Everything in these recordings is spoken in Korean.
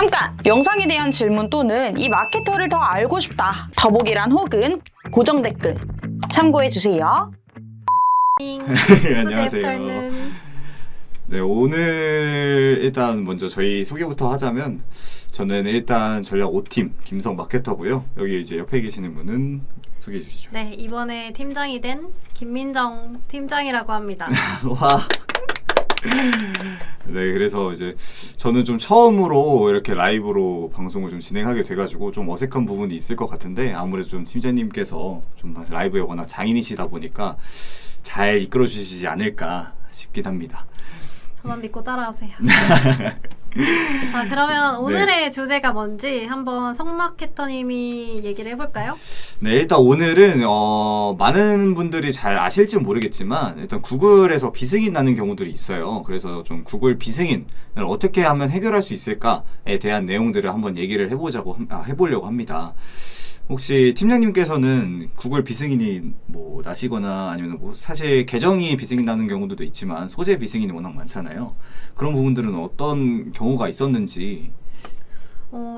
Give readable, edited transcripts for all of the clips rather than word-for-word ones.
잠깐! 영상에 대한 질문 또는 이 마케터를 더 알고 싶다. 더보기란 혹은 고정 댓글 참고해주세요. 네, 안녕하세요. 네, 오늘 일단 먼저 저희 소개부터 하자면 저는 일단 전략 5팀 김성 마케터고요. 여기 이제 옆에 계시는 분은 소개해 주시죠. 네, 이번에 팀장이 된 김민정 팀장이라고 합니다. 와. 네, 그래서 이제 저는 좀 처음으로 이렇게 라이브로 방송을 좀 진행하게 돼가지고 좀 어색한 부분이 있을 것 같은데 아무래도 좀 팀장님께서 좀 라이브에 워낙 장인이시다 보니까 잘 이끌어 주시지 않을까 싶긴 합니다. 저만 믿고 따라오세요. 자, 그러면 오늘의 주제가 뭔지 한번 성마케터님이 얘기를 해볼까요? 네, 일단 오늘은 많은 분들이 잘 아실지 모르겠지만 일단 구글에서 비승인 나는 경우들이 있어요. 그래서 좀 구글 비승인을 어떻게 하면 해결할 수 있을까에 대한 내용들을 한번 얘기를 해보려고 합니다. 혹시 팀장님께서는 구글 비승인이 뭐 나시거나 아니면 뭐 사실 계정이 비승인 나는 경우도 있지만 소재 비승인이 워낙 많잖아요. 그런 부분들은 어떤 경우가 있었는지.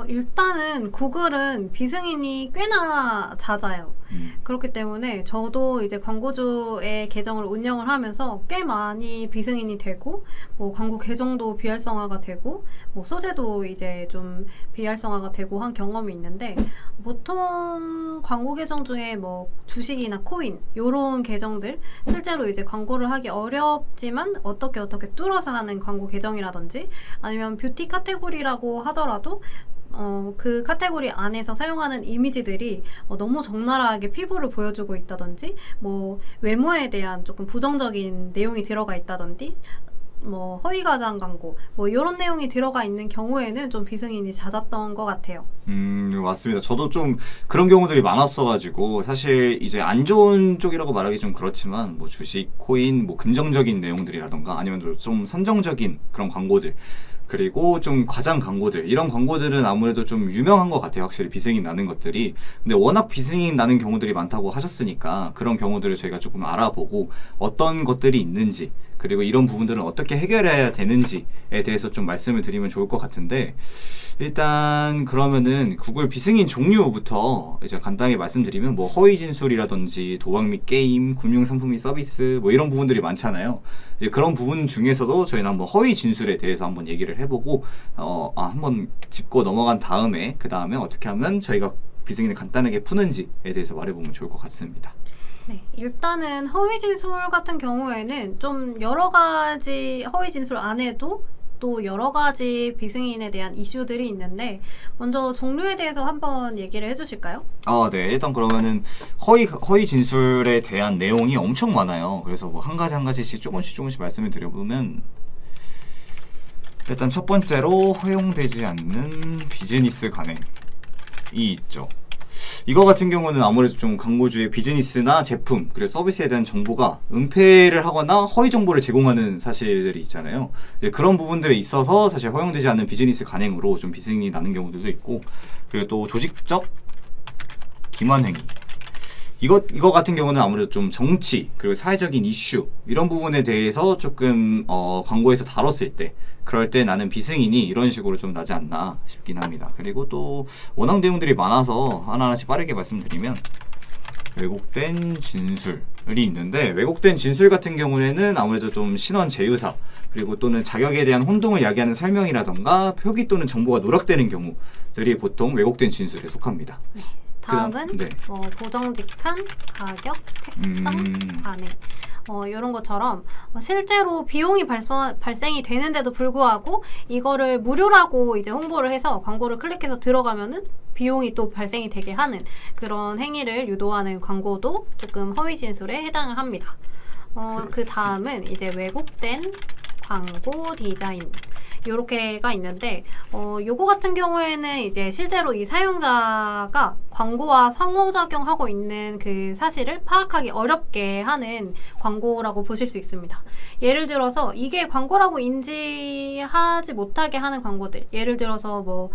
일단은 구글은 비승인이 꽤나 잦아요. 그렇기 때문에 저도 이제 광고주의 계정을 운영을 하면서 꽤 많이 비승인이 되고, 뭐 광고 계정도 비활성화가 되고, 뭐 소재도 이제 좀 비활성화가 되고 한 경험이 있는데, 보통 광고 계정 중에 뭐 주식이나 코인 요런 계정들 실제로 이제 광고를 하기 어렵지만 어떻게 뚫어서 하는 광고 계정이라든지 아니면 뷰티 카테고리라고 하더라도 그 카테고리 안에서 사용하는 이미지들이 너무 적나라하게 피부를 보여주고 있다든지 뭐 외모에 대한 조금 부정적인 내용이 들어가 있다든지 뭐 허위 과장 광고 뭐 이런 내용이 들어가 있는 경우에는 좀 비승인이 잦았던 것 같아요. 맞습니다. 저도 좀 그런 경우들이 많았어가지고 사실 이제 안 좋은 쪽이라고 말하기 좀 그렇지만 뭐 주식, 코인, 뭐 긍정적인 내용들이라던가 아니면 좀 선정적인 그런 광고들 그리고 좀 과장 광고들 이런 광고들은 아무래도 좀 유명한 것 같아요. 확실히 비승인 나는 것들이. 근데 워낙 비승인 나는 경우들이 많다고 하셨으니까 그런 경우들을 저희가 조금 알아보고 어떤 것들이 있는지 그리고 이런 부분들은 어떻게 해결해야 되는지에 대해서 좀 말씀을 드리면 좋을 것 같은데 일단 그러면은 구글 비승인 종류부터 이제 간단히 말씀드리면 뭐 허위 진술이라든지 도박 및 게임, 금융 상품 및 서비스 뭐 이런 부분들이 많잖아요. 이제 그런 부분 중에서도 저희는 한번 허위 진술에 대해서 한번 얘기를 해보고 한번 짚고 넘어간 다음에 그 다음에 어떻게 하면 저희가 비승인을 간단하게 푸는지에 대해서 말해보면 좋을 것 같습니다. 네, 일단은 허위 진술 같은 경우에는 좀 여러 가지 허위 진술 안에도 또 여러 가지 비승인에 대한 이슈들이 있는데 먼저 종류에 대해서 한번 얘기를 해주실까요? 네. 일단 그러면은 허위 진술에 대한 내용이 엄청 많아요. 그래서 뭐 한 가지씩 조금씩 말씀을 드려보면 일단 첫 번째로 허용되지 않는 비즈니스 관행이 있죠. 이거 같은 경우는 아무래도 좀 광고주의 비즈니스나 제품 그리고 서비스에 대한 정보가 은폐를 하거나 허위 정보를 제공하는 사실들이 있잖아요. 그런 부분들에 있어서 사실 허용되지 않는 비즈니스 관행으로 좀 비승인이 나는 경우들도 있고 그리고 또 조직적 기만 행위 이거 같은 경우는 아무래도 좀 정치 그리고 사회적인 이슈 이런 부분에 대해서 조금 광고에서 다뤘을 때 그럴 때 나는 비승인이 이런 식으로 좀 나지 않나 싶긴 합니다. 그리고 또 워낙 내용들이 많아서 하나하나씩 빠르게 말씀드리면 왜곡된 진술이 있는데 왜곡된 진술 같은 경우에는 아무래도 좀 신원 제휴사 그리고 또는 자격에 대한 혼동을 야기하는 설명이라던가 표기 또는 정보가 누락되는 경우들이 보통 왜곡된 진술에 속합니다. 네. 다음은 네. 부정직한 가격 책정 관행 이런 것처럼 실제로 비용이 발생이 되는데도 불구하고 이거를 무료라고 이제 홍보를 해서 광고를 클릭해서 들어가면은 비용이 또 발생이 되게 하는 그런 행위를 유도하는 광고도 조금 허위 진술에 해당을 합니다. 그 다음은 이제 왜곡된 광고 디자인 요렇게가 있는데 요거 같은 경우에는 이제 실제로 이 사용자가 광고와 상호작용하고 있는 그 사실을 파악하기 어렵게 하는 광고라고 보실 수 있습니다. 예를 들어서 이게 광고라고 인지하지 못하게 하는 광고들 예를 들어서 뭐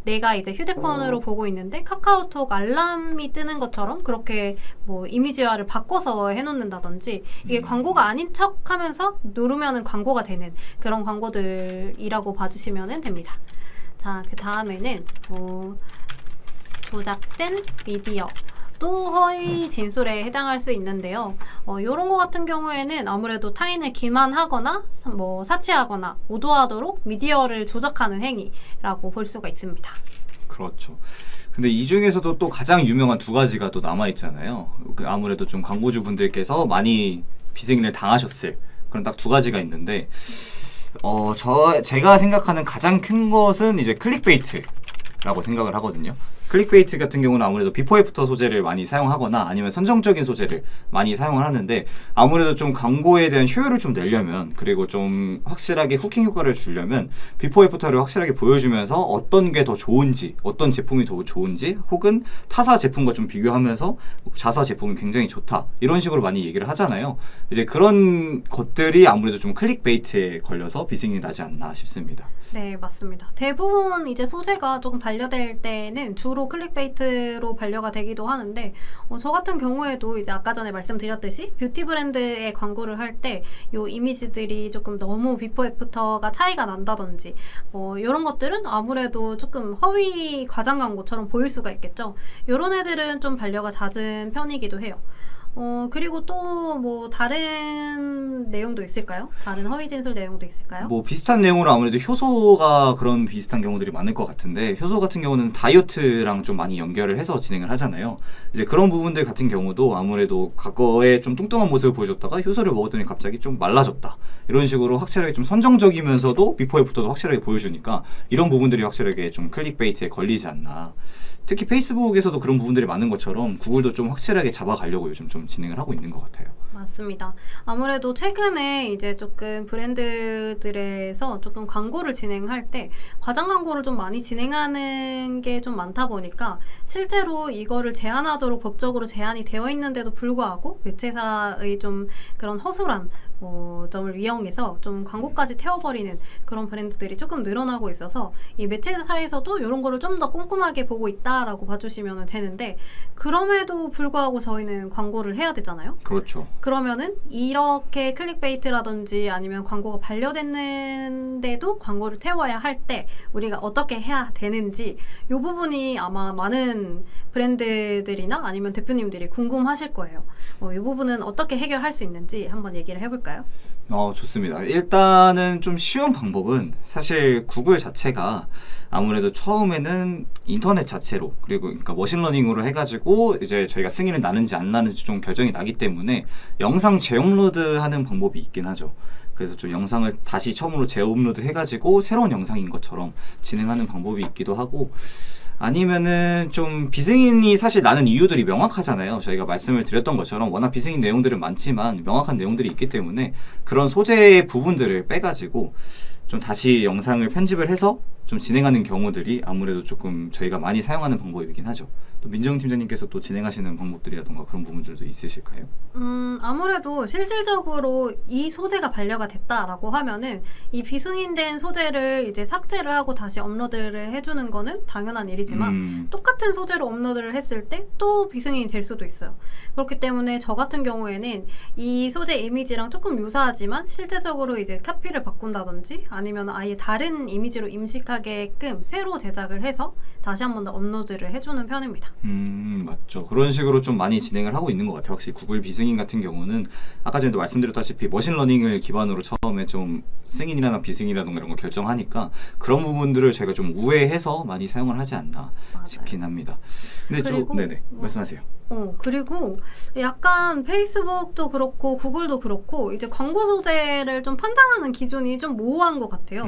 내가 이제 휴대폰으로 보고 있는데 카카오톡 알람이 뜨는 것처럼 그렇게 뭐 이미지화를 바꿔서 해놓는다든지 이게 광고가 아닌 척 하면서 누르면은 광고가 되는 그런 광고들이라고 봐주시면 됩니다. 자, 그 다음에는 조작된 미디어 또 허위 진술에 해당할 수 있는데요. 이런 거 같은 경우에는 아무래도 타인을 기만하거나 사치하거나 오도하도록 미디어를 조작하는 행위라고 볼 수가 있습니다. 그렇죠. 근데 이 중에서도 또 가장 유명한 두 가지가 또 남아 있잖아요. 아무래도 좀 광고주 분들께서 많이 비승인을 당하셨을 그런 딱 두 가지가 있는데, 제가 생각하는 가장 큰 것은 이제 클릭베이트라고 생각을 하거든요. 클릭베이트 같은 경우는 아무래도 비포 애프터 소재를 많이 사용하거나 아니면 선정적인 소재를 많이 사용을 하는데, 아무래도 좀 광고에 대한 효율을 좀 내려면, 그리고 좀 확실하게 후킹 효과를 주려면 비포 애프터를 확실하게 보여주면서 어떤 게 더 좋은지, 어떤 제품이 더 좋은지, 혹은 타사 제품과 좀 비교하면서 자사 제품이 굉장히 좋다, 이런 식으로 많이 얘기를 하잖아요. 이제 그런 것들이 아무래도 좀 클릭베이트에 걸려서 비승인이 나지 않나 싶습니다. 네, 맞습니다. 대부분 이제 소재가 조금 반려될 때는 주로 클릭베이트로 반려가 되기도 하는데, 저 같은 경우에도 이제 아까 전에 말씀드렸듯이 뷰티 브랜드의 광고를 할 때 요 이미지들이 조금 너무 비포 애프터가 차이가 난다든지 이런 것들은 아무래도 조금 허위 과장 광고처럼 보일 수가 있겠죠. 요런 애들은 좀 반려가 잦은 편이기도 해요. 그리고 또 뭐 다른 내용도 있을까요? 다른 허위 진술 내용도 있을까요? 뭐 비슷한 내용으로 아무래도 효소가 그런 비슷한 경우들이 많을 것 같은데, 효소 같은 경우는 다이어트랑 좀 많이 연결을 해서 진행을 하잖아요. 이제 그런 부분들 같은 경우도 아무래도 과거에 좀 뚱뚱한 모습을 보여줬다가 효소를 먹었더니 갑자기 좀 말라졌다, 이런 식으로 확실하게 좀 선정적이면서도 비포 애프터도 확실하게 보여주니까 이런 부분들이 확실하게 좀 클릭베이트에 걸리지 않나. 특히 페이스북에서도 그런 부분들이 많은 것처럼 구글도 좀 확실하게 잡아가려고 요즘 좀 진행을 하고 있는 것 같아요. 맞습니다. 아무래도 최근에 이제 조금 브랜드들에서 조금 광고를 진행할 때 과장 광고를 좀 많이 진행하는 게 좀 많다 보니까 실제로 이거를 제한하도록 법적으로 제한이 되어 있는데도 불구하고 매체사의 좀 그런 허술한 점을 이용해서 좀 광고까지 태워버리는 그런 브랜드들이 조금 늘어나고 있어서 이 매체사에서도 이런 거를 좀 더 꼼꼼하게 보고 있다라고 봐주시면 되는데, 그럼에도 불구하고 저희는 광고를 해야 되잖아요. 그렇죠. 그러면은 이렇게 클릭베이트라든지 아니면 광고가 반려됐는데도 광고를 태워야 할 때 우리가 어떻게 해야 되는지, 이 부분이 아마 많은 브랜드들이나 아니면 대표님들이 궁금하실 거예요. 이 부분은 어떻게 해결할 수 있는지 한번 얘기를 해볼까요? 좋습니다. 일단은 좀 쉬운 방법은, 사실 구글 자체가 아무래도 처음에는 인터넷 자체로, 그리고 그러니까 머신러닝으로 해가지고 이제 저희가 승인을 나는지 안 나는지 좀 결정이 나기 때문에 영상 재업로드하는 방법이 있긴 하죠. 그래서 좀 영상을 다시 처음으로 재업로드 해가지고 새로운 영상인 것처럼 진행하는 방법이 있기도 하고, 아니면은 좀 비승인이 사실 나는 이유들이 명확하잖아요. 저희가 말씀을 드렸던 것처럼 워낙 비승인 내용들은 많지만 명확한 내용들이 있기 때문에 그런 소재의 부분들을 빼가지고 좀 다시 영상을 편집을 해서 좀 진행하는 경우들이 아무래도 조금 저희가 많이 사용하는 방법이긴 하죠. 또 민정 팀장님께서 또 진행하시는 방법들이라던가 그런 부분들도 있으실까요? 아무래도 실질적으로 이 소재가 반려가 됐다라고 하면은 이 비승인된 소재를 이제 삭제를 하고 다시 업로드를 해주는 거는 당연한 일이지만 똑같은 소재로 업로드를 했을 때 또 비승인이 될 수도 있어요. 그렇기 때문에 저 같은 경우에는 이 소재 이미지랑 조금 유사하지만 실제적으로 이제 카피를 바꾼다든지 아니면 아예 다른 이미지로 임식하게끔 새로 제작을 해서 다시 한 번 더 업로드를 해주는 편입니다. 맞죠. 그런 식으로 좀 많이 진행을 하고 있는 것 같아요. 확실히 구글 비승인 같은 경우는 아까 전에도 말씀드렸다시피 머신러닝을 기반으로 처음에 좀 승인이라나 비승인이라던가 이런 거 결정하니까 그런 부분들을 제가 좀 우회해서 많이 사용을 하지 않나 싶긴 합니다. 근데 네네, 말씀하세요. 그리고 약간 페이스북도 그렇고 구글도 그렇고 이제 광고 소재를 좀 판단하는 기준이 좀 모호한 것 같아요.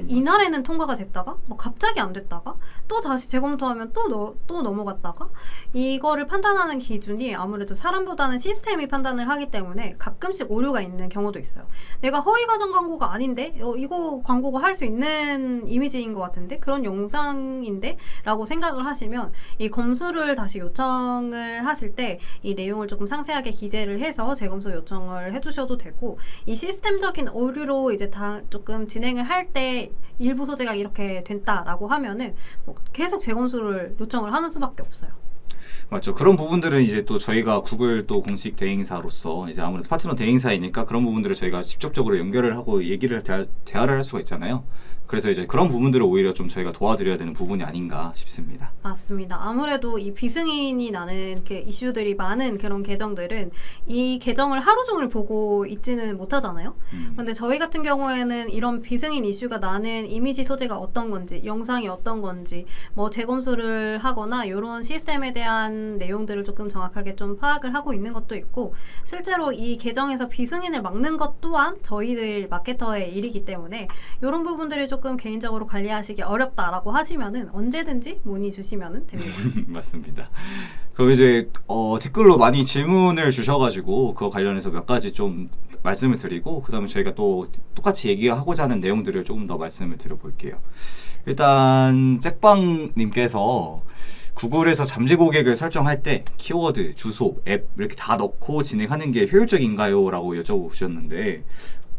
이날에는 통과가 됐다가 갑자기 안 됐다가 또 다시 재검토하면 또 넘어갔다가, 이거를 판단하는 기준이 아무래도 사람보다는 시스템이 판단을 하기 때문에 가끔씩 오류가 있는 경우도 있어요. 내가 허위 과장 광고가 아닌데 이거 광고가 할 수 있는 이미지인 것 같은데, 그런 영상인데 라고 생각을 하시면 이 검수를 다시 요청을 하실 때 이 내용을 조금 상세하게 기재를 해서 재검수 요청을 해주셔도 되고, 이 시스템적인 오류로 이제 조금 진행을 할 때 일부 소재가 이렇게 됐다라고 하면은 계속 재검수를 요청을 하는 수밖에 없어요. 맞죠. 그런 부분들은 이제 또 저희가 구글 또 공식 대행사로서 이제 아무래도 파트너 대행사이니까 그런 부분들을 저희가 직접적으로 연결을 하고 얘기를 대화를 할 수가 있잖아요. 그래서 이제 그런 부분들을 오히려 좀 저희가 도와드려야 되는 부분이 아닌가 싶습니다. 맞습니다. 아무래도 이 비승인이 나는 그 이슈들이 많은 그런 계정들은 이 계정을 하루 종일 보고 있지는 못하잖아요. 그런데 저희 같은 경우에는 이런 비승인 이슈가 나는 이미지 소재가 어떤 건지, 영상이 어떤 건지, 뭐 재검수를 하거나 이런 시스템에 대한 내용들을 조금 정확하게 좀 파악을 하고 있는 것도 있고, 실제로 이 계정에서 비승인을 막는 것 또한 저희들 마케터의 일이기 때문에 이런 부분들이 조금 개인적으로 관리하시기 어렵다라고 하시면은 언제든지 문의 주시면 됩니다. 맞습니다. 그럼 이제 댓글로 많이 질문을 주셔가지고 그거 관련해서 몇 가지 좀 말씀을 드리고 그 다음에 저희가 또 똑같이 얘기하고자 하는 내용들을 조금 더 말씀을 드려볼게요. 일단 잭빵님께서 구글에서 잠재 고객을 설정할 때 키워드, 주소, 앱 이렇게 다 넣고 진행하는 게 효율적인가요? 라고 여쭤보셨는데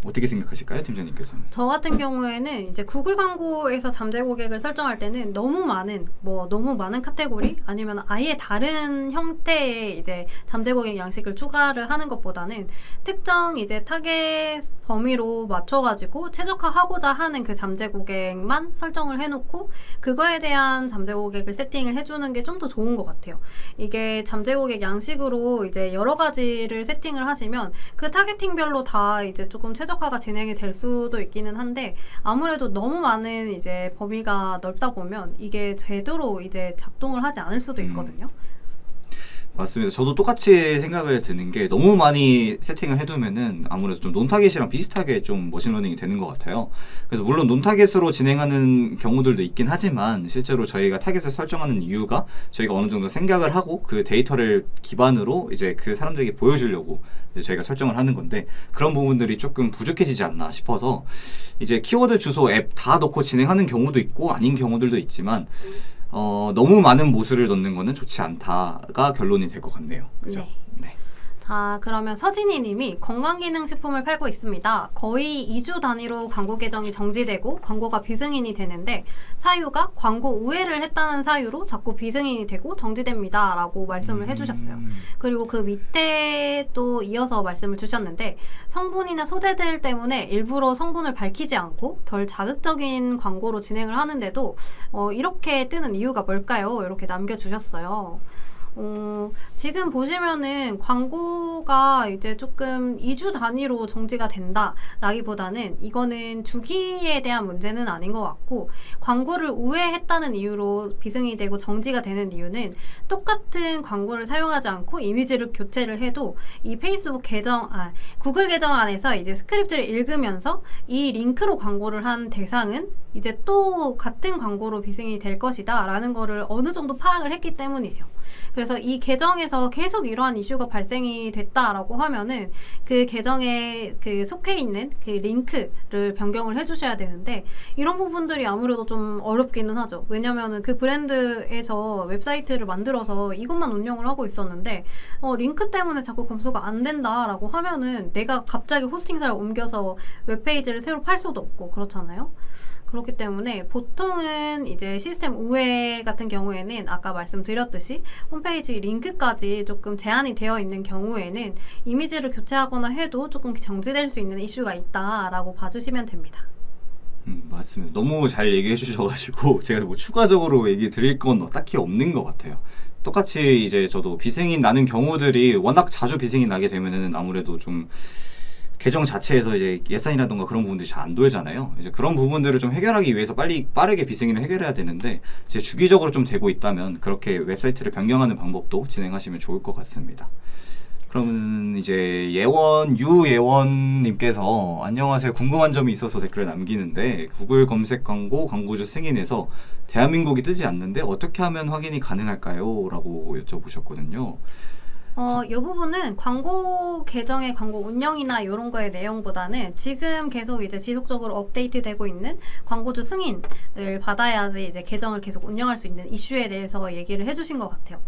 어떻게 생각하실까요, 팀장님께서는? 저 같은 경우에는 이제 구글 광고에서 잠재 고객을 설정할 때는 너무 많은 카테고리 아니면 아예 다른 형태의 이제 잠재 고객 양식을 추가를 하는 것보다는 특정 이제 타겟 범위로 맞춰가지고 최적화하고자 하는 그 잠재 고객만 설정을 해놓고 그거에 대한 잠재 고객을 세팅을 해주는 게 좀 더 좋은 것 같아요. 이게 잠재 고객 양식으로 이제 여러 가지를 세팅을 하시면 그 타겟팅별로 다 이제 조금 최적화가 진행이 될 수도 있기는 한데 아무래도 너무 많은 이제 범위가 넓다 보면 이게 제대로 이제 작동을 하지 않을 수도 있거든요. 맞습니다. 저도 똑같이 생각을 드는 게 너무 많이 세팅을 해두면은 아무래도 좀 논타겟이랑 비슷하게 좀 머신러닝이 되는 것 같아요. 그래서 물론 논타겟으로 진행하는 경우들도 있긴 하지만 실제로 저희가 타겟을 설정하는 이유가 저희가 어느 정도 생각을 하고 그 데이터를 기반으로 이제 그 사람들에게 보여주려고 이제 저희가 설정을 하는 건데 그런 부분들이 조금 부족해지지 않나 싶어서 이제 키워드, 주소, 앱 다 넣고 진행하는 경우도 있고 아닌 경우들도 있지만 너무 많은 모수를 넣는 거는 좋지 않다가 결론이 될 것 같네요. 그죠? 네. 자, 그러면 서진이 님이 건강기능식품을 팔고 있습니다. 거의 2주 단위로 광고 계정이 정지되고 광고가 비승인이 되는데 사유가 광고 우회를 했다는 사유로 자꾸 비승인이 되고 정지됩니다. 라고 말씀을 해주셨어요. 그리고 그 밑에 또 이어서 말씀을 주셨는데 성분이나 소재들 때문에 일부러 성분을 밝히지 않고 덜 자극적인 광고로 진행을 하는데도 이렇게 뜨는 이유가 뭘까요? 이렇게 남겨주셨어요. 지금 보시면은 광고가 이제 조금 2주 단위로 정지가 된다 라기보다는 이거는 주기에 대한 문제는 아닌 것 같고 광고를 우회했다는 이유로 비승이 되고 정지가 되는 이유는 똑같은 광고를 사용하지 않고 이미지를 교체를 해도 이 페이스북 계정, 구글 계정 안에서 이제 스크립트를 읽으면서 이 링크로 광고를 한 대상은 이제 또 같은 광고로 비승이 될 것이다 라는 거를 어느 정도 파악을 했기 때문이에요. 그래서 이 계정에서 계속 이러한 이슈가 발생이 됐다라고 하면은 그 계정에 그 속해 있는 그 링크를 변경을 해주셔야 되는데 이런 부분들이 아무래도 좀 어렵기는 하죠. 왜냐면은 그 브랜드에서 웹사이트를 만들어서 이것만 운영을 하고 있었는데 링크 때문에 자꾸 검수가 안 된다라고 하면은 내가 갑자기 호스팅사를 옮겨서 웹페이지를 새로 팔 수도 없고 그렇잖아요. 그렇기 때문에 보통은 이제 시스템 우회 같은 경우에는 아까 말씀드렸듯이 홈페이지 링크까지 조금 제한이 되어 있는 경우에는 이미지를 교체하거나 해도 조금 정지될 수 있는 이슈가 있다라고 봐주시면 됩니다. 맞습니다. 너무 잘 얘기해 주셔가지고 제가 뭐 추가적으로 얘기 드릴 건 딱히 없는 것 같아요. 똑같이 이제 저도 비승인 나는 경우들이 워낙 자주 비승인 나게 되면은 아무래도 좀 계정 자체에서 이제 예산이라던가 그런 부분들이 잘 안 돌잖아요. 이제 그런 부분들을 좀 해결하기 위해서 빠르게 비승인을 해결해야 되는데 이제 주기적으로 좀 되고 있다면 그렇게 웹사이트를 변경하는 방법도 진행하시면 좋을 것 같습니다. 그러면 이제 유예원님께서 안녕하세요. 궁금한 점이 있어서 댓글을 남기는데 구글 검색 광고주 승인에서 대한민국이 뜨지 않는데 어떻게 하면 확인이 가능할까요? 라고 여쭤보셨거든요. 이 부분은 광고 계정의 광고 운영이나 이런 거의 내용보다는 지금 계속 이제 지속적으로 업데이트되고 있는 광고주 승인을 받아야지 이제 계정을 계속 운영할 수 있는 이슈에 대해서 얘기를 해주신 것 같아요.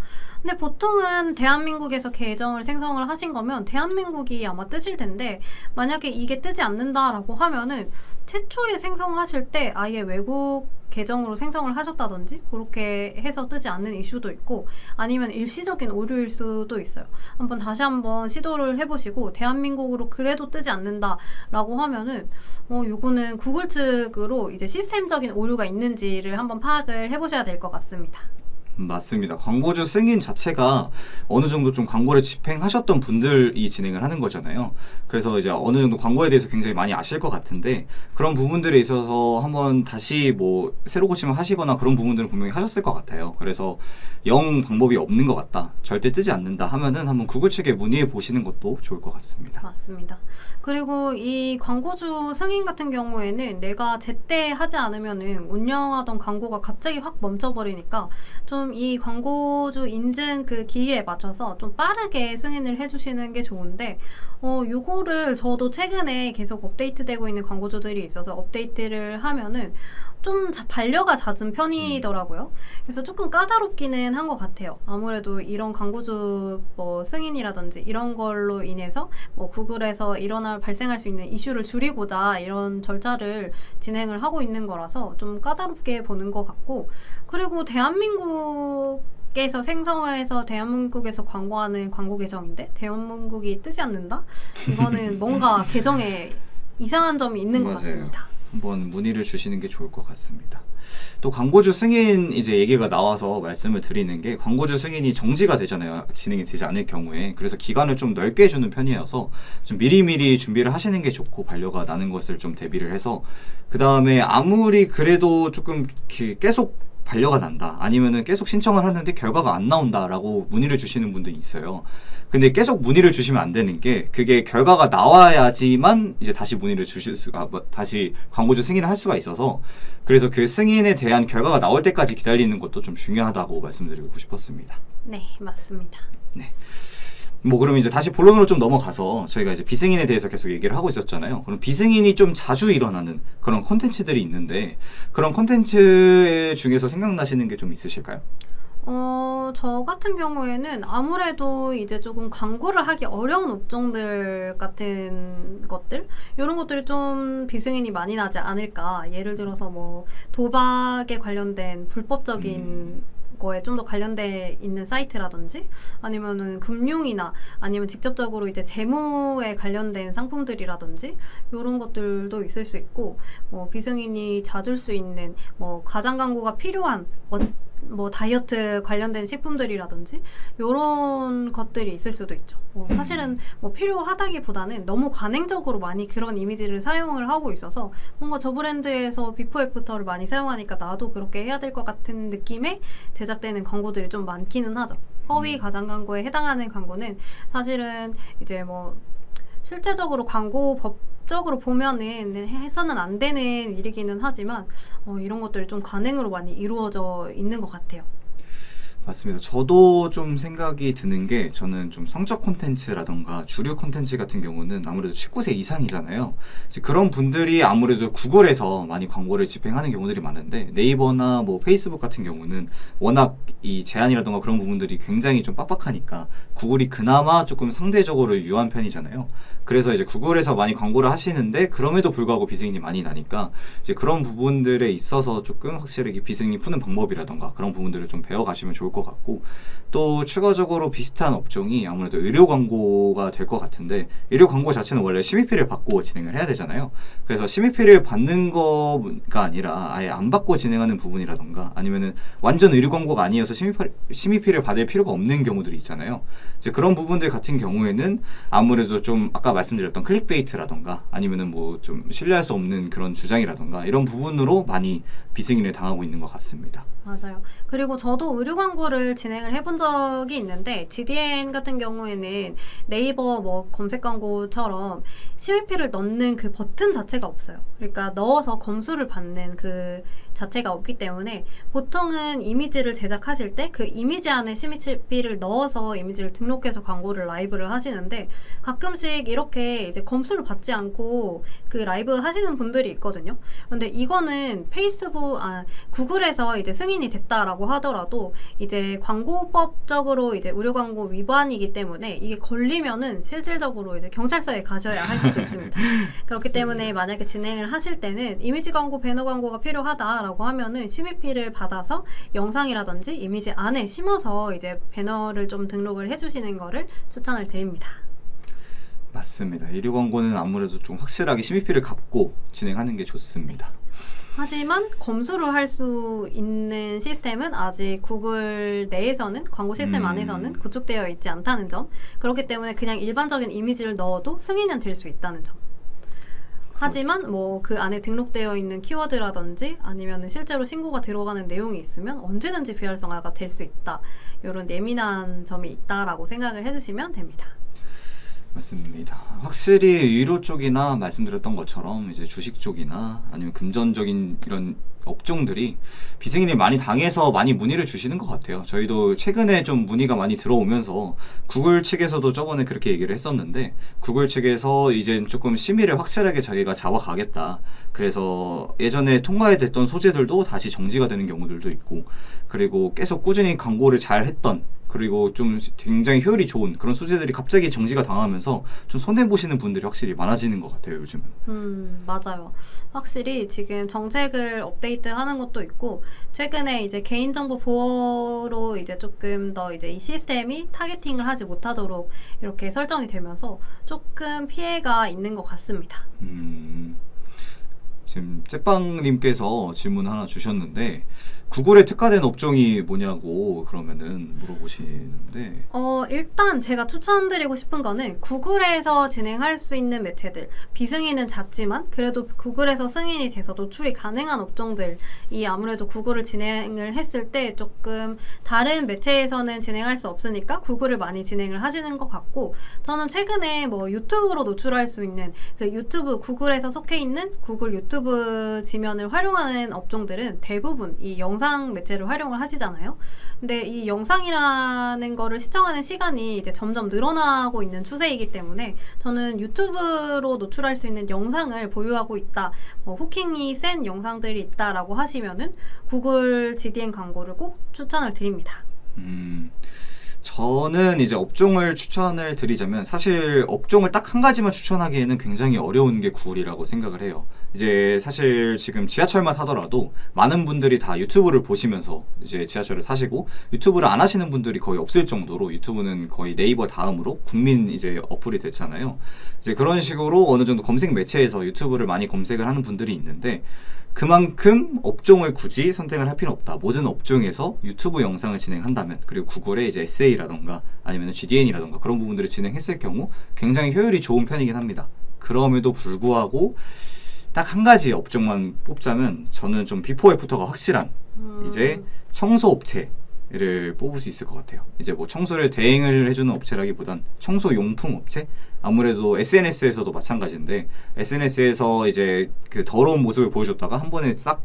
근데 보통은 대한민국에서 계정을 생성을 하신 거면 대한민국이 아마 뜨실 텐데 만약에 이게 뜨지 않는다라고 하면은 최초에 생성하실 때 아예 외국 계정으로 생성을 하셨다든지 그렇게 해서 뜨지 않는 이슈도 있고 아니면 일시적인 오류일 수도 있어요. 다시 한번 시도를 해보시고 대한민국으로 그래도 뜨지 않는다라고 하면은 요거는 구글 측으로 이제 시스템적인 오류가 있는지를 한번 파악을 해보셔야 될 것 같습니다. 맞습니다. 광고주 승인 자체가 어느 정도 좀 광고를 집행하셨던 분들이 진행을 하는 거잖아요. 그래서 이제 어느 정도 광고에 대해서 굉장히 많이 아실 것 같은데 그런 부분들에 있어서 한번 다시 뭐 새로 고침을 하시거나 그런 부분들은 분명히 하셨을 것 같아요. 그래서 영 방법이 없는 것 같다, 절대 뜨지 않는다 하면은 한번 구글 측에 문의해 보시는 것도 좋을 것 같습니다. 맞습니다. 그리고 이 광고주 승인 같은 경우에는 내가 제때 하지 않으면은 운영하던 광고가 갑자기 확 멈춰버리니까 좀 이 광고주 인증 그 기일에 맞춰서 좀 빠르게 승인을 해주시는 게 좋은데 요거를 저도 최근에 계속 업데이트되고 있는 광고주들이 있어서 업데이트를 하면은 좀 반려가 잦은 편이더라고요. 그래서 조금 까다롭기는 한 것 같아요. 아무래도 이런 광고주 뭐 승인이라든지 이런 걸로 인해서 뭐 구글에서 발생할 수 있는 이슈를 줄이고자 이런 절차를 진행을 하고 있는 거라서 좀 까다롭게 보는 것 같고, 그리고 대한민국에서 생성해서 대한민국에서 광고하는 광고 계정인데 대한민국이 뜨지 않는다? 이거는 뭔가 계정에 이상한 점이 있는 것 같습니다. 한번 문의를 주시는 게 좋을 것 같습니다. 또 광고주 승인 이제 얘기가 나와서 말씀을 드리는 게, 광고주 승인이 정지가 되잖아요. 진행이 되지 않을 경우에. 그래서 기간을 좀 넓게 주는 편이어서 좀 미리미리 준비를 하시는 게 좋고, 반려가 나는 것을 좀 대비를 해서, 그 다음에 아무리 그래도 조금 계속 반려가 난다, 아니면은 계속 신청을 하는데 결과가 안 나온다라고 문의를 주시는 분들이 있어요. 근데 계속 문의를 주시면 안 되는 게, 그게 결과가 나와야지만 이제 다시 문의를 주실 수가, 다시 광고주 승인을 할 수가 있어서, 그래서 그 승인에 대한 결과가 나올 때까지 기다리는 것도 좀 중요하다고 말씀드리고 싶었습니다. 네, 맞습니다. 네. 뭐 그럼 이제 다시 본론으로 좀 넘어가서, 저희가 이제 비승인에 대해서 계속 얘기를 하고 있었잖아요. 그럼 비승인이 좀 자주 일어나는 그런 콘텐츠들이 있는데, 그런 콘텐츠 중에서 생각나시는 게 좀 있으실까요? 저 같은 경우에는 아무래도 이제 조금 광고를 하기 어려운 업종들 같은 것들, 이런 것들이 좀 비승인이 많이 나지 않을까. 예를 들어서 뭐 도박에 관련된 불법적인 거에 좀 더 관련돼 있는 사이트라든지, 아니면은 금융이나 아니면 직접적으로 이제 재무에 관련된 상품들이라든지 이런 것들도 있을 수 있고, 뭐 비승인이 잦을 수 있는 뭐 가장 광고가 필요한 뭐 다이어트 관련된 식품들이라든지 이런 것들이 있을 수도 있죠. 사실은 뭐 필요하다기보다는 너무 관행적으로 많이 그런 이미지를 사용을 하고 있어서 뭔가 저 브랜드에서 비포 애프터를 많이 사용하니까 나도 그렇게 해야 될 것 같은 느낌의 제작되는 광고들이 좀 많기는 하죠. 허위 가장 광고에 해당하는 광고는 사실은 이제 뭐 실제적으로 광고 법적으로 보면은 해서는 안 되는 일이기는 하지만 이런 것들이 좀 관행으로 많이 이루어져 있는 것 같아요. 맞습니다. 저도 좀 생각이 드는 게, 저는 좀 성적 콘텐츠라던가 주류 콘텐츠 같은 경우는 아무래도 19세 이상이잖아요. 이제 그런 분들이 아무래도 구글에서 많이 광고를 집행하는 경우들이 많은데, 네이버나 뭐 페이스북 같은 경우는 워낙 이 제한이라던가 그런 부분들이 굉장히 좀 빡빡하니까 구글이 그나마 조금 상대적으로 유한 편이잖아요. 그래서 이제 구글에서 많이 광고를 하시는데 그럼에도 불구하고 비승인이 많이 나니까, 이제 그런 부분들에 있어서 조금 확실히 비승인 푸는 방법이라던가 그런 부분들을 좀 배워가시면 좋을 것 같고, 또 추가적으로 비슷한 업종이 아무래도 의료 광고가 될 것 같은데, 의료 광고 자체는 원래 심의피를 받고 진행을 해야 되잖아요. 그래서 심의피를 받는 거가 아니라 아예 안 받고 진행하는 부분이라던가, 아니면은 완전 의료 광고가 아니어서 심의피를 받을 필요가 없는 경우들이 있잖아요. 이제 그런 부분들 같은 경우에는 아무래도 좀 아까 말씀드렸던 클릭베이트라던가, 아니면은 뭐 좀 신뢰할 수 없는 그런 주장이라던가 이런 부분으로 많이 비승인을 당하고 있는 것 같습니다. 맞아요. 그리고 저도 의류 광고를 진행을 해본 적이 있는데, GDN 같은 경우에는 네이버 뭐 검색 광고처럼 심의피를 넣는 그 버튼 자체가 없어요. 그러니까 넣어서 검수를 받는 그 자체가 없기 때문에 보통은 이미지를 제작하실 때 그 이미지 안에 CMP를 넣어서 이미지를 등록해서 광고를 라이브를 하시는데 가끔씩 이렇게 이제 검수를 받지 않고 그 라이브 하시는 분들이 있거든요. 근데 이거는 구글에서 이제 승인이 됐다라고 하더라도 이제 광고법적으로 이제 의료 광고 위반이기 때문에 이게 걸리면은 실질적으로 이제 경찰서에 가셔야 할 수도 있습니다. 그렇기 때문에 만약에 진행을 하실 때는 이미지 광고, 배너 광고가 필요하다라고 하면은 CMP를 받아서 영상이라든지 이미지 안에 심어서 이제 배너를 좀 등록을 해주시는 거를 추천을 드립니다. 맞습니다. 의료 광고는 아무래도 좀 확실하게 CMP를 갚고 진행하는 게 좋습니다. 하지만 검수를 할 수 있는 시스템은 아직 구글 내에서는 광고 시스템 안에서는 구축되어 있지 않다는 점. 그렇기 때문에 그냥 일반적인 이미지를 넣어도 승인은 될 수 있다는 점. 하지만 뭐 그 안에 등록되어 있는 키워드라든지 아니면 실제로 신고가 들어가는 내용이 있으면 언제든지 비활성화가 될 수 있다. 이런 예민한 점이 있다라고 생각을 해주시면 됩니다. 맞습니다. 확실히 의료 쪽이나 말씀드렸던 것처럼 이제 주식 쪽이나 아니면 금전적인 이런 업종들이 비승인을 많이 당해서 많이 문의를 주시는 것 같아요. 저희도 최근에 좀 문의가 많이 들어오면서 구글 측에서도 저번에 그렇게 얘기를 했었는데 구글 측에서 이제 조금 심의를 확실하게 자기가 잡아가겠다. 그래서 예전에 통과됐던 소재들도 다시 정지가 되는 경우들도 있고 그리고 계속 꾸준히 광고를 잘 했던 그리고 좀 굉장히 효율이 좋은 그런 소재들이 갑자기 정지가 당하면서 좀 손해보시는 분들이 확실히 많아지는 것 같아요, 요즘은. 맞아요. 확실히 지금 정책을 업데이트하는 것도 있고 최근에 이제 개인정보 보호로 이제 조금 더 이제 이 시스템이 타겟팅을 하지 못하도록 이렇게 설정이 되면서 조금 피해가 있는 것 같습니다. 지금 째빵님께서 질문 하나 주셨는데 구글에 특화된 업종이 뭐냐고 그러면은 물어보시는데 일단 제가 추천드리고 싶은 거는 구글에서 진행할 수 있는 매체들 비승인은 작지만 그래도 구글에서 승인이 돼서 노출이 가능한 업종들이 아무래도 구글을 진행을 했을 때 조금 다른 매체에서는 진행할 수 없으니까 구글을 많이 진행을 하시는 것 같고 저는 최근에 뭐 유튜브로 노출할 수 있는 그 유튜브 구글에서 속해 있는 구글 유튜브 지면을 활용하는 업종들은 대부분 이 영상 매체를 활용을 하시잖아요. 근데 이 영상이라는 거를 시청하는 시간이 이제 점점 늘어나고 있는 추세이기 때문에 저는 유튜브로 노출할 수 있는 영상을 보유하고 있다. 뭐 후킹이 센 영상들이 있다라고 하시면은 구글 GDN 광고를 꼭 추천을 드립니다. 저는 이제 업종을 추천을 드리자면 사실 업종을 딱 한 가지만 추천하기에는 굉장히 어려운 게 구글이라고 생각을 해요. 이제 사실 지금 지하철만 타더라도 많은 분들이 다 유튜브를 보시면서 이제 지하철을 타시고 유튜브를 안 하시는 분들이 거의 없을 정도로 유튜브는 거의 네이버 다음으로 국민 이제 어플이 됐잖아요. 이제 그런 식으로 어느 정도 검색 매체에서 유튜브를 많이 검색을 하는 분들이 있는데 그만큼 업종을 굳이 선택을 할 필요는 없다. 모든 업종에서 유튜브 영상을 진행한다면 그리고 구글에 이제 SA라던가 아니면 GDN이라던가 그런 부분들을 진행했을 경우 굉장히 효율이 좋은 편이긴 합니다. 그럼에도 불구하고 딱 한 가지 업종만 뽑자면 저는 좀 비포 애프터가 확실한 이제 청소 업체를 뽑을 수 있을 것 같아요. 이제 뭐 청소를 대행을 해주는 업체라기보단 청소 용품 업체? 아무래도 SNS에서도 마찬가지인데 SNS에서 이제 그 더러운 모습을 보여줬다가 한 번에 싹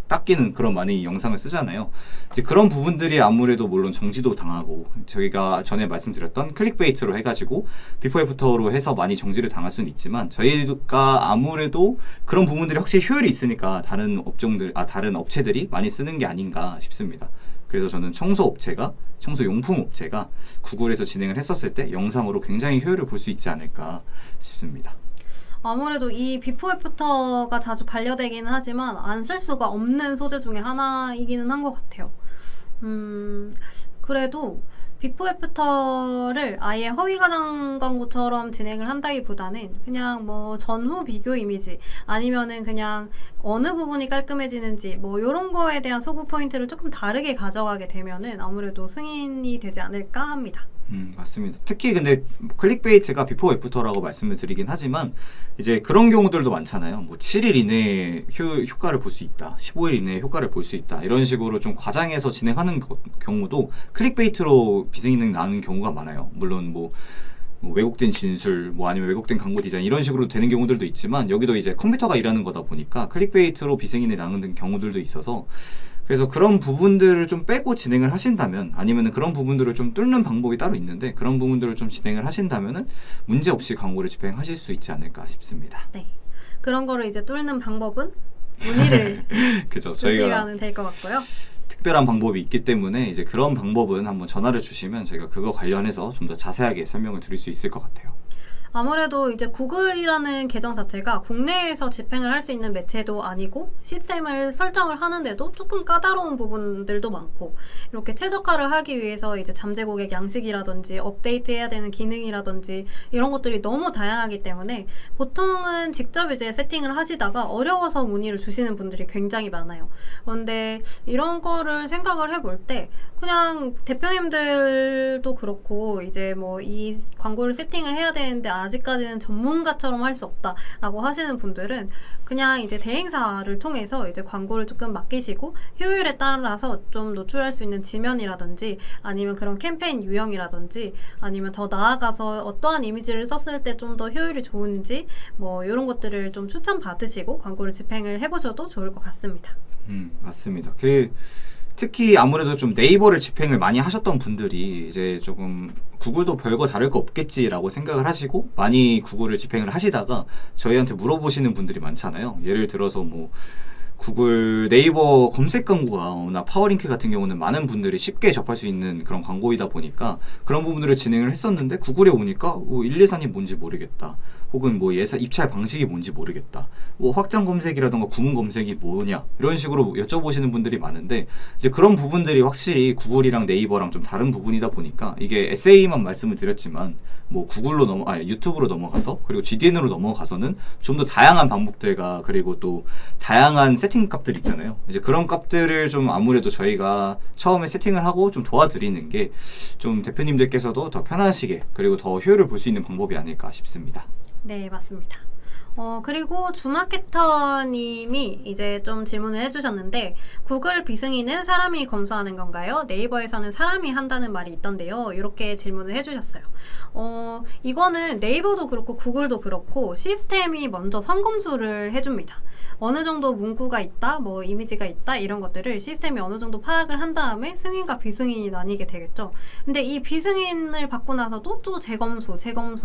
닦이는 그런 많이 영상을 쓰잖아요. 이제 그런 부분들이 아무래도 물론 정지도 당하고 저희가 전에 말씀드렸던 클릭베이트로 해가지고 비포 애프터로 해서 많이 정지를 당할 수는 있지만 저희가 아무래도 그런 부분들이 확실히 효율이 있으니까 다른 업체들이 많이 쓰는 게 아닌가 싶습니다. 그래서 저는 청소용품 업체가 구글에서 진행을 했었을 때 영상으로 굉장히 효율을 볼 수 있지 않을까 싶습니다. 아무래도 이 비포 애프터가 자주 반려되기는 하지만 안 쓸 수가 없는 소재 중에 하나이기는 한 것 같아요. 그래도 비포 애프터를 아예 허위 과장 광고처럼 진행을 한다기보다는 그냥 뭐 전후 비교 이미지 아니면은 그냥 어느 부분이 깔끔해지는지 뭐 이런 거에 대한 소구 포인트를 조금 다르게 가져가게 되면은 아무래도 승인이 되지 않을까 합니다. 맞습니다. 특히 근데 클릭베이트가 비포 애프터라고 말씀을 드리긴 하지만 이제 그런 경우들도 많잖아요. 뭐 7일 이내에 효과를 볼 수 있다. 15일 이내에 효과를 볼 수 있다. 이런 식으로 좀 과장해서 진행하는 경우도 클릭베이트로 비승인이 나는 경우가 많아요. 물론 뭐 뭐 왜곡된 진술, 뭐 아니면 왜곡된 광고 디자인 이런 식으로 되는 경우들도 있지만 여기도 이제 컴퓨터가 일하는 거다 보니까 클릭베이트로 비승인이 나는 경우들도 있어서 그래서 그런 부분들을 좀 빼고 진행을 하신다면 아니면 그런 부분들을 좀 뚫는 방법이 따로 있는데 그런 부분들을 좀 진행을 하신다면은 문제 없이 광고를 집행하실 수 있지 않을까 싶습니다. 네. 그런 거를 이제 뚫는 방법은 문의를 그죠. 저희가 주시면 될 것 같고요. 특별한 방법이 있기 때문에 이제 그런 방법은 한번 전화를 주시면 저희가 그거 관련해서 좀 더 자세하게 설명을 드릴 수 있을 것 같아요. 아무래도 이제 구글이라는 계정 자체가 국내에서 집행을 할 수 있는 매체도 아니고 시스템을 설정을 하는데도 조금 까다로운 부분들도 많고 이렇게 최적화를 하기 위해서 이제 잠재 고객 양식이라든지 업데이트해야 되는 기능이라든지 이런 것들이 너무 다양하기 때문에 보통은 직접 이제 세팅을 하시다가 어려워서 문의를 주시는 분들이 굉장히 많아요. 그런데 이런 거를 생각을 해볼 때 그냥 대표님들도 그렇고 이제 뭐 이 광고를 세팅을 해야 되는데 아직까지는 전문가처럼 할 수 없다라고 하시는 분들은 그냥 이제 대행사를 통해서 이제 광고를 조금 맡기시고 효율에 따라서 좀 노출할 수 있는 지면이라든지 아니면 그런 캠페인 유형이라든지 아니면 더 나아가서 어떠한 이미지를 썼을 때 좀 더 효율이 좋은지 뭐 이런 것들을 좀 추천 받으시고 광고를 집행을 해보셔도 좋을 것 같습니다. 맞습니다. 특히 아무래도 좀 네이버를 집행을 많이 하셨던 분들이 이제 조금 구글도 별거 다를 거 없겠지라고 생각을 하시고 많이 구글을 집행을 하시다가 저희한테 물어보시는 분들이 많잖아요. 예를 들어서 뭐 구글 네이버 검색 광고나 파워링크 같은 경우는 많은 분들이 쉽게 접할 수 있는 그런 광고이다 보니까 그런 부분들을 진행을 했었는데 구글에 오니까 뭐 123이 뭔지 모르겠다. 혹은 뭐 입찰 방식이 뭔지 모르겠다. 뭐 확장 검색이라던가 구문 검색이 뭐냐 이런 식으로 여쭤보시는 분들이 많은데 이제 그런 부분들이 확실히 구글이랑 네이버랑 좀 다른 부분이다 보니까 이게 SA만 말씀을 드렸지만 뭐 유튜브로 넘어가서 그리고 GDN으로 넘어가서는 좀 더 다양한 방법들과 그리고 또 다양한 세팅 값들 있잖아요. 이제 그런 값들을 좀 아무래도 저희가 처음에 세팅을 하고 좀 도와드리는 게 좀 대표님들께서도 더 편하시게 그리고 더 효율을 볼 수 있는 방법이 아닐까 싶습니다. 네, 맞습니다. 그리고 주마케터님이 이제 좀 질문을 해주셨는데 구글 비승인은 사람이 검수하는 건가요? 네이버에서는 사람이 한다는 말이 있던데요. 이렇게 질문을 해주셨어요. 이거는 네이버도 그렇고 구글도 그렇고 시스템이 먼저 선검수를 해줍니다. 어느 정도 문구가 있다, 뭐 이미지가 있다 이런 것들을 시스템이 어느 정도 파악을 한 다음에 승인과 비승인이 나뉘게 되겠죠. 근데 이 비승인을 받고 나서도 또 재검수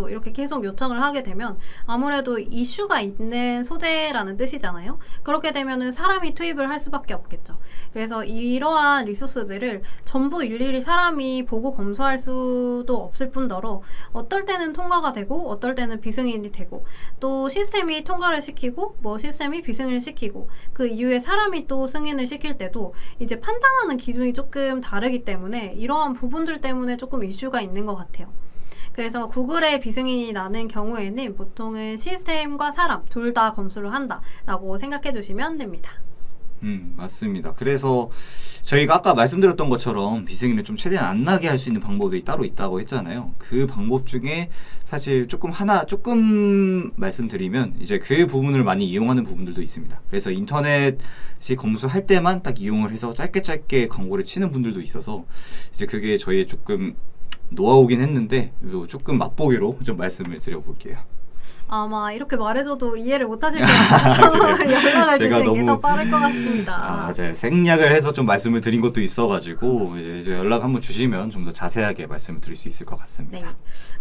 이렇게 계속 요청을 하게 되면 아무래도 이슈가 있는 소재라는 뜻이잖아요. 그렇게 되면은 사람이 투입을 할 수밖에 없겠죠. 그래서 이러한 리소스들을 전부 일일이 사람이 보고 검수할 수도 없을 뿐더러 어떨 때는 통과가 되고 어떨 때는 비승인이 되고 또 시스템이 통과를 시키고 뭐 시스템이 비승인을 시키고 그 이후에 사람이 또 승인을 시킬 때도 이제 판단하는 기준이 조금 다르기 때문에 이러한 부분들 때문에 조금 이슈가 있는 것 같아요. 그래서 구글의 비승인이 나는 경우에는 보통은 시스템과 사람 둘 다 검수를 한다라고 생각해 주시면 됩니다. 맞습니다. 그래서 저희가 아까 말씀드렸던 것처럼 비승인을 좀 최대한 안 나게 할 수 있는 방법이 따로 있다고 했잖아요. 그 방법 중에 사실 조금 말씀드리면 이제 그 부분을 많이 이용하는 부분들도 있습니다. 그래서 인터넷이 검수할 때만 딱 이용을 해서 짧게 광고를 치는 분들도 있어서 이제 그게 저희의 조금 노하우긴 했는데 조금 맛보기로 좀 말씀을 드려볼게요. 아마 이렇게 말해줘도 이해를 못하실 것 같아서 연락을 주시는 게 더 빠를 것 같습니다. 맞아요. 생략을 해서 좀 말씀을 드린 것도 있어가지고 이제 연락 한번 주시면 좀 더 자세하게 말씀을 드릴 수 있을 것 같습니다. 네.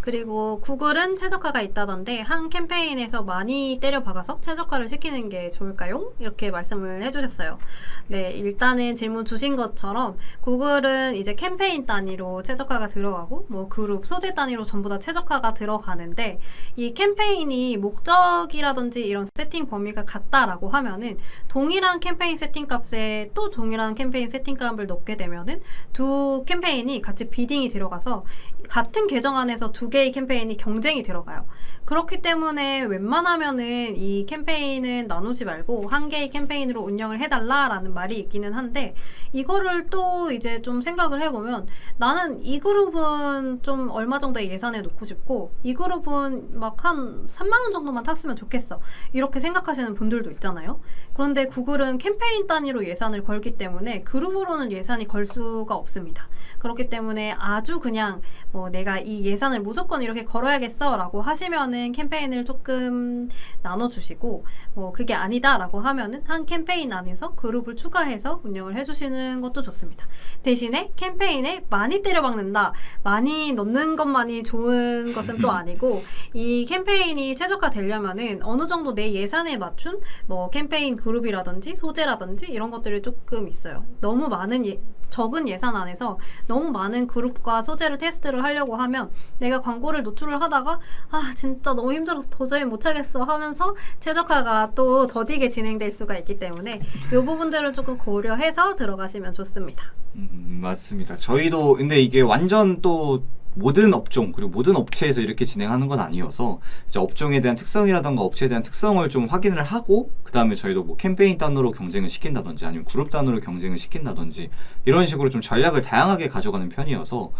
그리고 구글은 최적화가 있다던데 한 캠페인에서 많이 때려박아서 최적화를 시키는 게 좋을까요? 이렇게 말씀을 해주셨어요. 네, 일단은 질문 주신 것처럼 구글은 이제 캠페인 단위로 최적화가 들어가고 뭐 그룹, 소재 단위로 전부 다 최적화가 들어가는데 이 캠페인이 목적이라든지 이런 세팅 범위가 같다라고 하면은 동일한 캠페인 세팅 값에 또 동일한 캠페인 세팅 값을 넣게 되면은 두 캠페인이 같이 비딩이 들어가서 같은 계정 안에서 두 개의 캠페인이 경쟁이 들어가요. 그렇기 때문에 웬만하면은 이 캠페인은 나누지 말고 한 개의 캠페인으로 운영을 해달라라는 말이 있기는 한데 이거를 또 이제 좀 생각을 해보면 나는 이 그룹은 좀 얼마 정도의 예산에 놓고 싶고 이 그룹은 막 한 3 3만 원 정도만 탔으면 좋겠어. 이렇게 생각하시는 분들도 있잖아요. 그런데 구글은 캠페인 단위로 예산을 걸기 때문에 그룹으로는 예산이 걸 수가 없습니다. 그렇기 때문에 아주 그냥 뭐 내가 이 예산을 무조건 이렇게 걸어야겠어 라고 하시면은 캠페인을 조금 나눠주시고, 뭐 그게 아니다 라고 하면은 한 캠페인 안에서 그룹을 추가해서 운영을 해주시는 것도 좋습니다. 대신에 캠페인에 많이 때려박는다, 많이 넣는 것만이 좋은 것은 또 아니고, 이 캠페인이 최적화되려면은 어느 정도 내 예산에 맞춘 뭐 캠페인 그룹이라든지 소재라든지 이런 것들이 조금 있어요. 너무 많은 적은 예산 안에서 너무 많은 그룹과 소재를 테스트를 하려고 하면 내가 광고를 노출을 하다가 아 진짜 너무 힘들어서 도저히 못 하겠어 하면서 최적화가 또 더디게 진행될 수가 있기 때문에 이 부분들을 조금 고려해서 들어가시면 좋습니다. 맞습니다. 저희도 근데 이게 완전 또 모든 업종 그리고 모든 업체에서 이렇게 진행하는 건 아니어서 이제 업종에 대한 특성이라던가 업체에 대한 특성을 좀 확인을 하고 그 다음에 저희도 뭐 캠페인 단으로 경쟁을 시킨다든지 아니면 그룹 단으로 경쟁을 시킨다든지 이런 식으로 좀 전략을 다양하게 가져가는 편이어서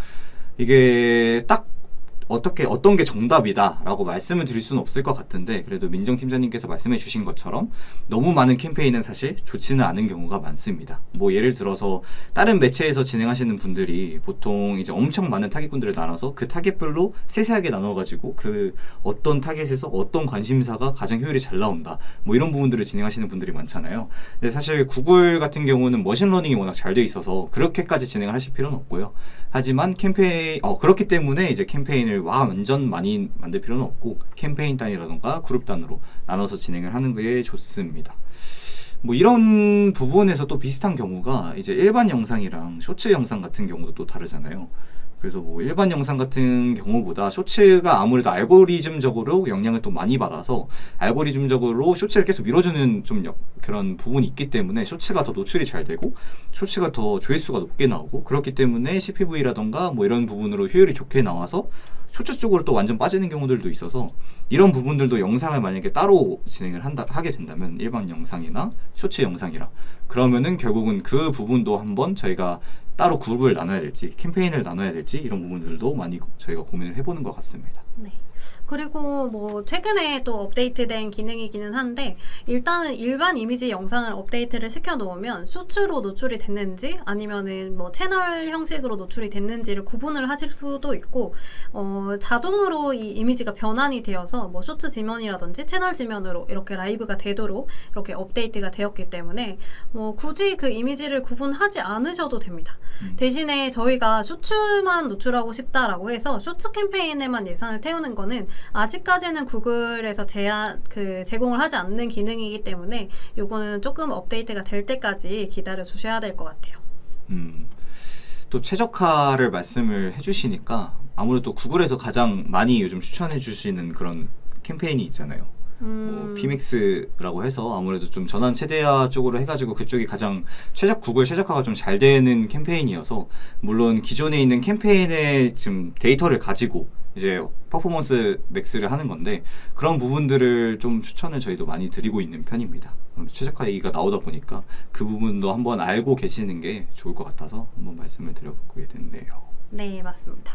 이게 딱 어떤 게 정답이다 라고 말씀을 드릴 수는 없을 것 같은데, 그래도 민정팀장님께서 말씀해 주신 것처럼 너무 많은 캠페인은 사실 좋지는 않은 경우가 많습니다. 뭐 예를 들어서 다른 매체에서 진행하시는 분들이 보통 이제 엄청 많은 타깃군들을 나눠서 그 타깃별로 세세하게 나눠가지고 그 어떤 타깃에서 어떤 관심사가 가장 효율이 잘 나온다 뭐 이런 부분들을 진행하시는 분들이 많잖아요. 근데 사실 구글 같은 경우는 머신러닝이 워낙 잘 돼 있어서 그렇게까지 진행을 하실 필요는 없고요. 하지만 그렇기 때문에 이제 캠페인을 완전 많이 만들 필요는 없고 캠페인 단위라던가 그룹 단으로 나눠서 진행을 하는 게 좋습니다. 뭐 이런 부분에서 또 비슷한 경우가 이제 일반 영상이랑 쇼츠 영상 같은 경우도 또 다르잖아요. 그래서 뭐 일반 영상 같은 경우보다 쇼츠가 아무래도 알고리즘적으로 영향을 또 많이 받아서 알고리즘적으로 쇼츠를 계속 밀어주는 좀 그런 부분이 있기 때문에 쇼츠가 더 노출이 잘 되고 쇼츠가 더 조회수가 높게 나오고, 그렇기 때문에 CPV라던가 뭐 이런 부분으로 효율이 좋게 나와서 쇼츠 쪽으로 또 완전 빠지는 경우들도 있어서, 이런 부분들도 영상을 만약에 따로 진행을 하게 된다면 일반 영상이나 쇼츠 영상이랑 그러면은 결국은 그 부분도 한번 저희가 따로 그룹을 나눠야 될지 캠페인을 나눠야 될지 이런 부분들도 많이 저희가 고민을 해보는 것 같습니다. 네. 그리고 뭐 최근에 또 업데이트된 기능이기는 한데, 일단은 일반 이미지 영상을 업데이트를 시켜 놓으면 쇼츠로 노출이 됐는지 아니면은 뭐 채널 형식으로 노출이 됐는지를 구분을 하실 수도 있고, 자동으로 이 이미지가 변환이 되어서 뭐 쇼츠 지면이라든지 채널 지면으로 이렇게 라이브가 되도록 이렇게 업데이트가 되었기 때문에 뭐 굳이 그 이미지를 구분하지 않으셔도 됩니다. 대신에 저희가 쇼츠만 노출하고 싶다라고 해서 쇼츠 캠페인에만 예산을 태우는 거는 아직까지는 구글에서 제공을 하지 않는 기능이기 때문에 요거는 조금 업데이트가 될 때까지 기다려 주셔야 될 것 같아요. 또 최적화를 말씀을 해주시니까 아무래도 구글에서 가장 많이 요즘 추천해 주시는 그런 캠페인이 있잖아요. 뭐 피믹스라고 해서 아무래도 좀 전환 최대화 쪽으로 해가지고 그쪽이 가장 구글 최적화가 좀 잘 되는 캠페인이어서, 물론 기존에 있는 캠페인의 지금 데이터를 가지고 이제 퍼포먼스 맥스를 하는 건데 그런 부분들을 좀 추천을 저희도 많이 드리고 있는 편입니다. 최적화 얘기가 나오다 보니까 그 부분도 한번 알고 계시는 게 좋을 것 같아서 한번 말씀을 드려보게 됐네요. 네, 맞습니다.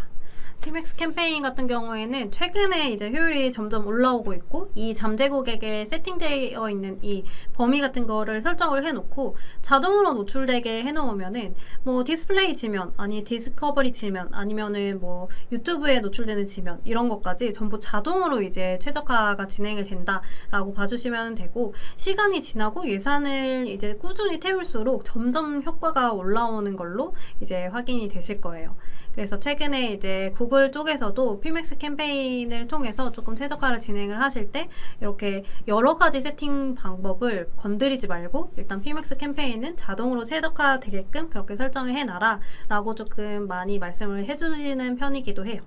피맥스 캠페인 같은 경우에는 최근에 이제 효율이 점점 올라오고 있고, 이 잠재 고객에 세팅되어 있는 이 범위 같은 거를 설정을 해놓고 자동으로 노출되게 해놓으면은 뭐 디스플레이 지면, 아니 디스커버리 지면, 아니면은 뭐 유튜브에 노출되는 지면 이런 것까지 전부 자동으로 이제 최적화가 진행이 된다라고 봐주시면 되고, 시간이 지나고 예산을 이제 꾸준히 태울수록 점점 효과가 올라오는 걸로 이제 확인이 되실 거예요. 그래서 최근에 이제 구글 쪽에서도 피맥스 캠페인을 통해서 조금 최적화를 진행을 하실 때 이렇게 여러 가지 세팅 방법을 건드리지 말고 일단 피맥스 캠페인은 자동으로 최적화 되게끔 그렇게 설정을 해놔라 라고 조금 많이 말씀을 해주시는 편이기도 해요.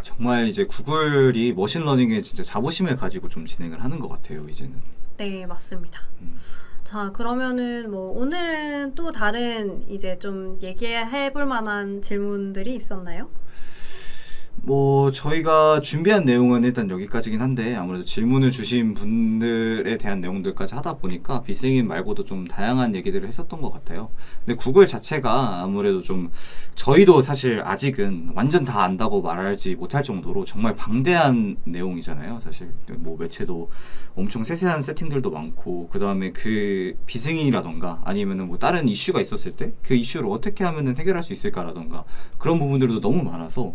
정말 이제 구글이 머신러닝에 진짜 자부심을 가지고 좀 진행을 하는 것 같아요, 이제는. 네, 맞습니다. 자, 그러면은 뭐 오늘은 또 다른 이제 좀 얘기해 볼 만한 질문들이 있었나요? 뭐 저희가 준비한 내용은 일단 여기까지긴 한데 아무래도 질문을 주신 분들에 대한 내용들까지 하다 보니까 비승인 말고도 좀 다양한 얘기들을 했었던 것 같아요. 근데 구글 자체가 아무래도 좀 저희도 사실 아직은 완전 다 안다고 말하지 못할 정도로 정말 방대한 내용이잖아요. 사실 뭐 매체도 엄청 세세한 세팅들도 많고 그 다음에 그 비승인이라던가 아니면은 뭐 다른 이슈가 있었을 때 그 이슈를 어떻게 하면은 해결할 수 있을까라던가 그런 부분들도 너무 많아서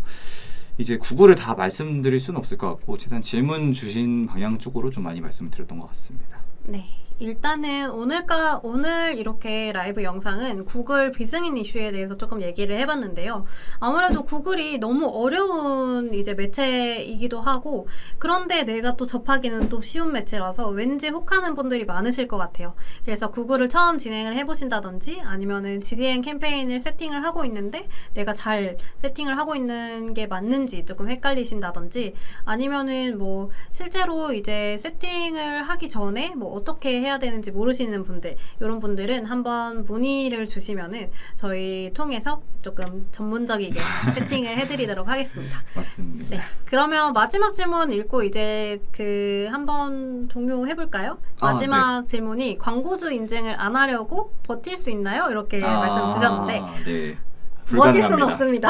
이제 구글을 다 말씀드릴 수는 없을 것 같고 최대한 질문 주신 방향 쪽으로 좀 많이 말씀을 드렸던 것 같습니다. 네. 일단은 오늘 이렇게 라이브 영상은 구글 비승인 이슈에 대해서 조금 얘기를 해봤는데요. 아무래도 구글이 너무 어려운 이제 매체이기도 하고 그런데 내가 또 접하기는 또 쉬운 매체라서 왠지 혹하는 분들이 많으실 것 같아요. 그래서 구글을 처음 진행을 해보신다든지 아니면은 GDN 캠페인을 세팅을 하고 있는데 내가 잘 세팅을 하고 있는 게 맞는지 조금 헷갈리신다든지 아니면은 뭐 실제로 이제 세팅을 하기 전에 뭐 어떻게 해야 되는지 모르시는 분들 이런 분들은 한번 문의를 주시면은 저희 통해서 조금 전문적이게 세팅을 해드리도록 하겠습니다. 맞습니다. 네, 그러면 마지막 질문 읽고 이제 그 한번 종료해볼까요? 마지막 질문이 광고주 인증을 안 하려고 버틸 수 있나요? 이렇게 말씀 주셨는데 네. 버틸 수는 없습니다.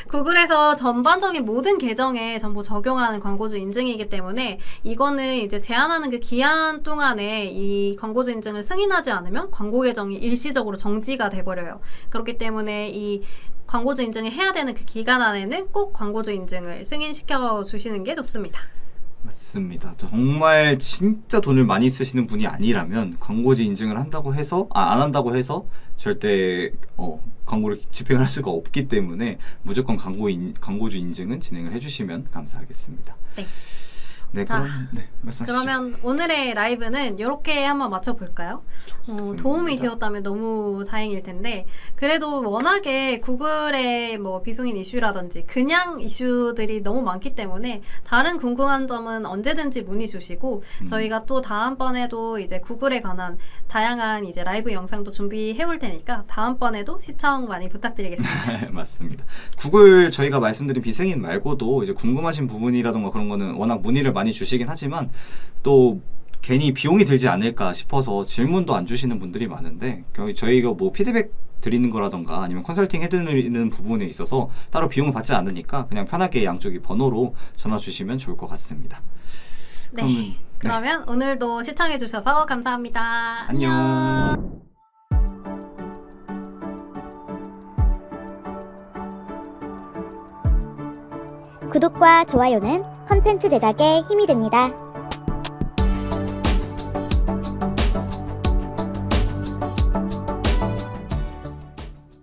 구글에서 전반적인 모든 계정에 전부 적용하는 광고주 인증이기 때문에 이거는 이제 제한하는 그 기한 동안에 이 광고주 인증을 승인하지 않으면 광고 계정이 일시적으로 정지가 돼버려요. 그렇기 때문에 이 광고주 인증을 해야 되는 그 기간 안에는 꼭 광고주 인증을 승인시켜 주시는 게 좋습니다. 맞습니다. 정말 진짜 돈을 많이 쓰시는 분이 아니라면 광고주 인증을 한다고 해서 안 한다고 해서 절대 광고를 집행을 할 수가 없기 때문에 무조건 광고주 인증은 진행을 해주시면 감사하겠습니다. 네. 네, 그럼 말씀하시죠. 그러면 오늘의 라이브는 이렇게 한번 맞춰볼까요? 도움이 되었다면 너무 다행일 텐데 그래도 워낙에 구글의 뭐 비승인 이슈라든지 그냥 이슈들이 너무 많기 때문에 다른 궁금한 점은 언제든지 문의 주시고 저희가 또 다음번에도 이제 구글에 관한 다양한 이제 라이브 영상도 준비해 올 테니까 다음번에도 시청 많이 부탁드리겠습니다. 맞습니다. 구글 저희가 말씀드린 비승인 말고도 이제 궁금하신 부분이라던가 그런 거는 워낙 문의를 많이 주시긴 하지만 또 괜히 비용이 들지 않을까 싶어서 질문도 안 주시는 분들이 많은데 저희가 뭐 피드백 드리는 거라던가 아니면 컨설팅 해드리는 부분에 있어서 따로 비용을 받지 않으니까 그냥 편하게 양쪽이 번호로 전화 주시면 좋을 것 같습니다. 네. 그러면 오늘도 시청해 주셔서 감사합니다. 안녕. 구독과 좋아요는 컨텐츠 제작에 힘이 됩니다.